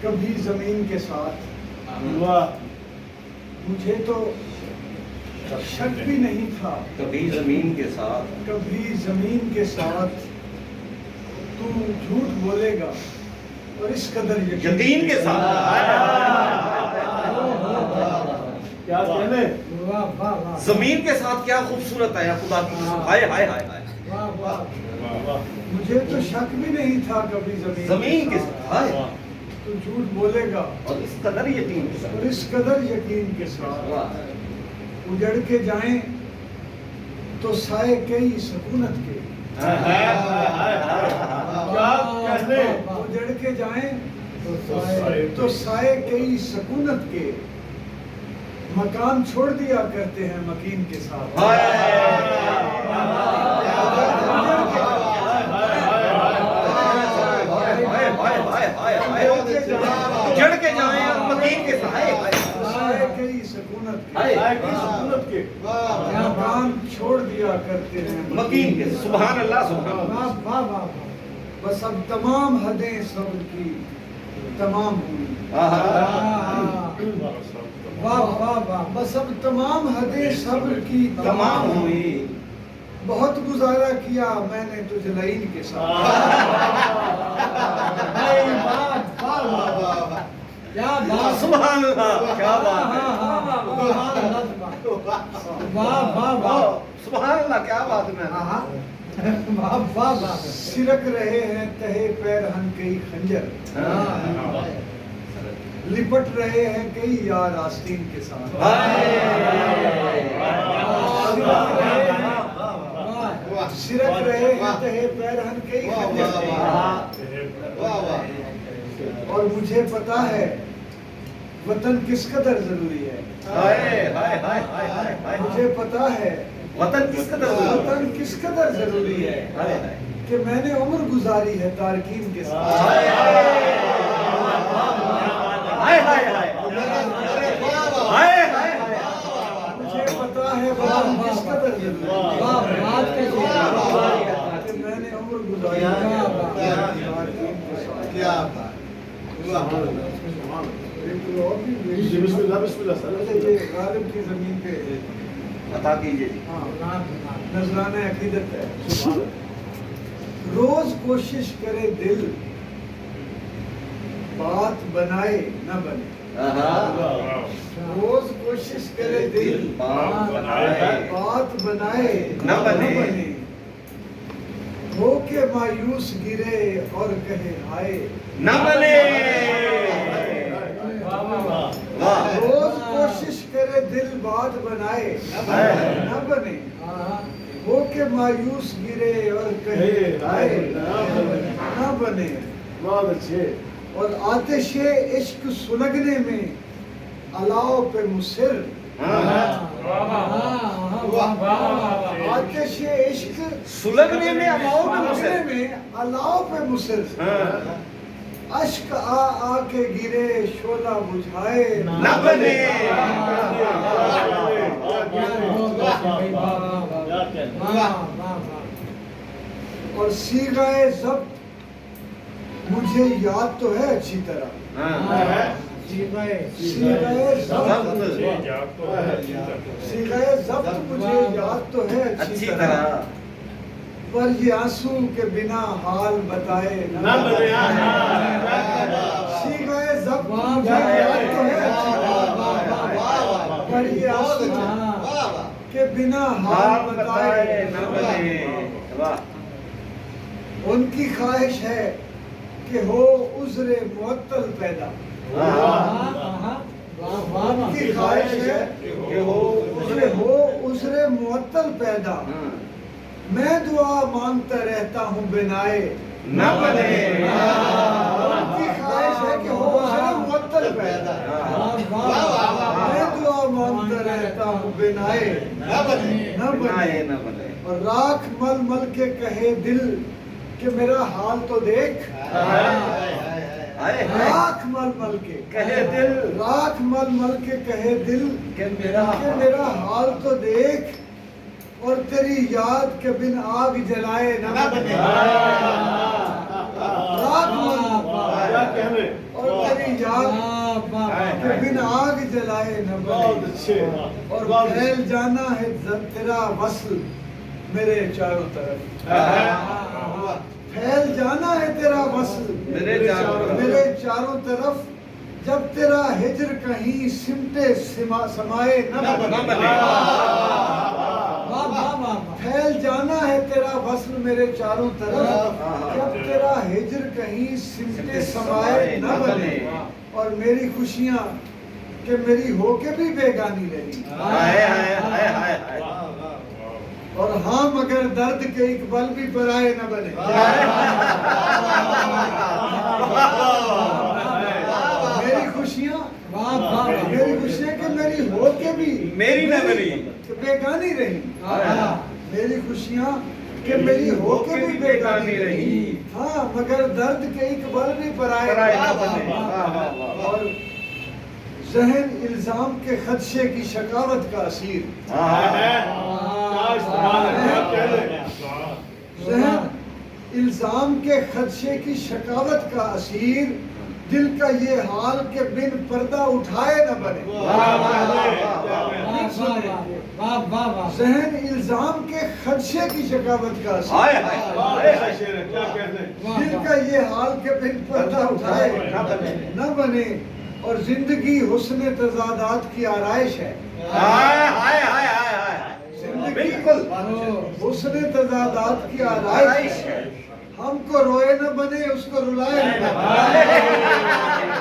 کبھی زمین کے ساتھ مجھے تو شک بھی نہیں تھا، کبھی زمین کے ساتھ، کبھی زمین کے ساتھ تو جھوٹ بولے گا اور اس قدر یقین کے ساتھ. کیا کہنے، زمین کے ساتھ کیا خوبصورت ہے خدا کی قسم. ہائے ہائے ہائے ہائے. مجھے تو شک بھی نہیں تھا کبھی زمین کے ساتھ ہائے تو جھوٹ بولے گا اور اس قدر یقین کے ساتھ. اور اس قدر یقین کے ساتھ واہ. اجڑ کے جائیں تو سائے کئی سکونت کے، اجڑ کے جائیں تو سائے کئی سکونت کے، مکان چھوڑ دیا کرتے ہیں مکین کے ساتھ. جڑ کے جائیں اور مکین کے سائے کئی سکونت کے مکان چھوڑ دیا کرتے ہیں مکین کے. سبحان اللہ سبحان اللہ. واہ واہ واہ. بس اب تمام حدیں صبر کی تمام ہوئی. واہ واہ واہ. بس اب تمام حدیں صبر کی تمام ہوئی. بہت گزارا کیا میں نے تجھ لعین کے ساتھ. سبحان اللہ. کیا بات ہے. سبحان اللہ. کیا بات ہے. سرک رہے ہیں تہے پیرہن کئی خنجر، لپٹ رہے ہیں کئی یار آستین کے ساتھ. سرک رہے ہیں تہے پیرہن کئی خنجر، اور مجھے پتا ہے وطن کس قدر ضروری ہے. مجھے پتا ہے وطن کس قدر ضروری ہے. وطن کس قدر ضروری ہے کہ میں نے عمر گزاری ہے تارکین کے ساتھ. مجھے پتا ہے وطن کس قدر ضروری ہے کہ میں نے عمر گزاری ہے تارکین کے ساتھ. بسم اللہ. یہ غالب کی زمین پہ عطا کیجیے. نذرانہ عقیدت ہے. روز کوشش کرے دل بات بنائے نہ بنے. روز کوشش کرے دل بات بنائے نہ بنے. ہو کے مایوس گرے اور کہے ہائے نہ بنے. روز کوشش کرے دل بات بنائے نہ بنے. ہو کے مایوس گرے اور کہے ہائے نہ بنے. بہت اچھے. اور آتش عشق سلگنے میں علاؤ پہ مصر. آتش عشق سلگنے میں علاؤ پہ مصر. سلگنے میں علاؤ پہ مصر. اشک آ آ کے گرے شعلہ بجھائے نہ بنے. اور صیغہ ضبط مجھے یاد تو ہے اچھی طرح. صیغہ ضبط مجھے یاد تو ہے اچھی طرح. پر یہ آنسو کے بنا حال بتائے نہ بنے. صیغہ ضبط مجھے یاد تو ہے اچھی طرح، پر یہ آنسو کے بنا حال بتائے نہ بنے. واہ. ان کی خواہش ہے کہ ہو عذر معطل پیدا. ان کی خواہش ہے کہ ہو عذر معطل پیدا. میں دعا مانگتا رہتا ہوں بنائے نہ بنے. ان کی خواہش ہے کہ ہو عذر معطل پیدا. میں دعا مانگتا رہتا ہوں بنائے نہ بنے. نہ بنے. اور راکھ مل مل کے کہے دل کہ میرا حال تو دیکھ. راکھ مل مل کے کہے دل. راکھ مل مل کے کہے دل کہ میرا میرا حال تو دیکھ، اور تیری یاد کے بن آگ جلائے نہ بنے. راکھ مل کیا کہنے. اور تیری یاد کہ بن آگ جلائے نہ بہت بنے اچھے اور بہت پھیل جانا ہے تیرا وصل میرے چاروں طرف پھیل جانا ہے تیرا وصل میرے چاروں طرف جب تیرا ہجر کہیں سمٹے سمائے نہ بنے پھیل جانا ہے تیرا وصل میرے چاروں طرف جب تیرا ہجر کہیں سمٹے سمائے نہ بنے اور میری خوشیاں کہ میری ہو کے بھی بیگانی رہی اور ہاں مگر درد کے اقبال بھی پرائے نہ بنے میری خوشیاں کہ میری ہو کے بھی میری نہ بنی بیگانی رہی میری خوشیاں کہ میری ہو کے بھی بیگانی رہی ہاں مگر درد کے اقبال بھی پرائے نہ بنے اور ذہن الزام کے خدشے کی شکاوت کا اسیر ذہن الزام کے خدشے کی شکاوت کا اسیر دل کا یہ حال کہ بن پردہ اٹھائے نہ بنے ذہن الزام کے خدشے کی شکاوت کا اسیر دل کا یہ حال کہ بن پردہ اٹھائے نہ بنے اور زندگی حسن تضادات کی آرائش ہے بالکل حسن تضادات کی آرائش ہے ہم کو روئے نہ بنے اس کو رلائے نہ بنے